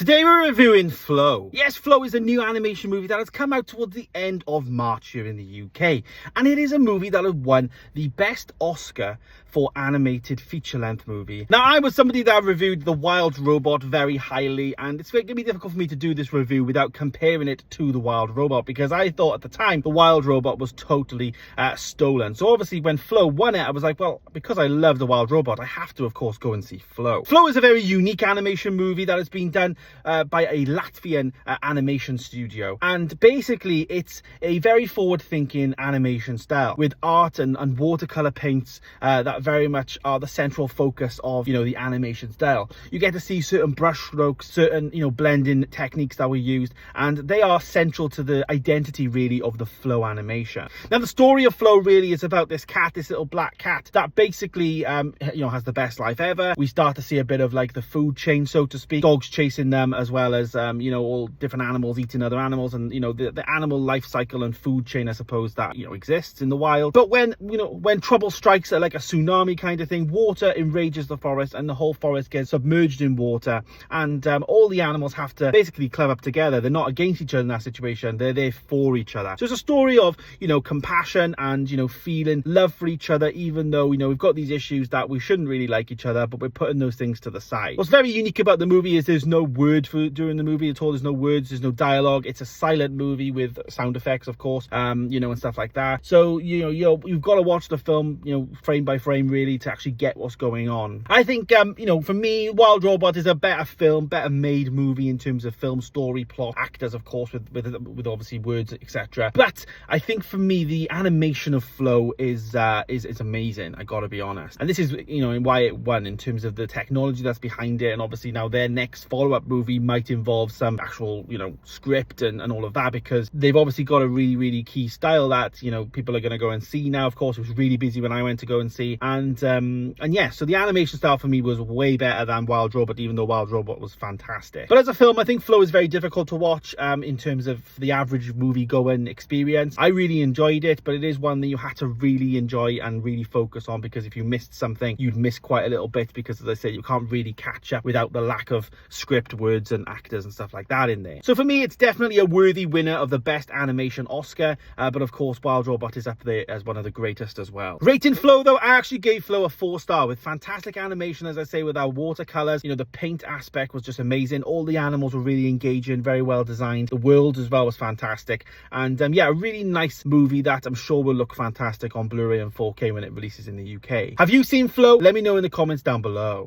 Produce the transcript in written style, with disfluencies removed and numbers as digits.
Today we're reviewing Flow. Yes, Flow is a new animation movie that has come out towards the end of March here in the UK. And it is a movie that has won the best Oscar for animated feature-length movie. Now, I was somebody that reviewed The Wild Robot very highly, and it's going to be difficult for me to do this review without comparing it to The Wild Robot, because I thought at the time The Wild Robot was totally stolen. So obviously when Flow won it, I was like, well, because I love The Wild Robot, I have to, of course, go and see Flow. Flow is a very unique animation movie that has been done by a Latvian animation studio, and basically it's a very forward-thinking animation style with art and watercolor paints that very much are the central focus of, you know, the animation style. You get to see certain brush strokes, certain, you know, blending techniques that were used, and they are central to the identity really of the Flow animation. Now, the story of Flow really is about this cat, this little black cat that basically you know, has the best life ever. We start to see a bit of like the food chain, so to speak, dogs chasing them, as well as you know, all different animals eating other animals, and you know, the animal life cycle and food chain, I suppose, that, you know, exists in the wild. But when, you know, when trouble strikes, like a tsunami kind of thing, water enrages the forest and the whole forest gets submerged in water, and all the animals have to basically club up together. They're not against each other in that situation, they're there for each other. So it's a story of, you know, compassion and, you know, feeling love for each other, even though, you know, we've got these issues that we shouldn't really like each other, but we're putting those things to the side. What's very unique about the movie is there's no word during the movie at all. There's no words, there's no dialogue. It's a silent movie with sound effects, of course, you know, and stuff like that. So, you know, you've got to watch the film, you know, frame by frame really to actually get what's going on. I think, you know, for me, Wild Robot is a better film, better made movie in terms of film, story, plot, actors, of course, with obviously words, etc. But I think for me, the animation of Flow is amazing. I gotta be honest, and this is, you know, why it won in terms of the technology that's behind it. And obviously now their next follow-up movie might involve some actual, you know, script and all of that, because they've obviously got a really key style that, you know, people are going to go and see now. Of course, it was really busy when I went to go and see, and yeah, so the animation style for me was way better than Wild Robot, even though Wild Robot was fantastic. But as a film, I think Flow is very difficult to watch in terms of the average movie going experience. I really enjoyed it, but it is one that you had to really enjoy and really focus on, because if you missed something, you'd miss quite a little bit, because as I said, you can't really catch up without the lack of script, words and actors and stuff like that in there. So for me, it's definitely a worthy winner of the best animation Oscar, but of course Wild Robot is up there as one of the greatest as well. Rating Flow though, I actually gave Flow a 4-star with fantastic animation, as I say, with our watercolors. You know, the paint aspect was just amazing. All the animals were really engaging, very well designed. The world as well was fantastic, and yeah, a really nice movie that I'm sure will look fantastic on Blu-ray and 4K when it releases in the UK. Have you seen Flow? Let me know in the comments down below.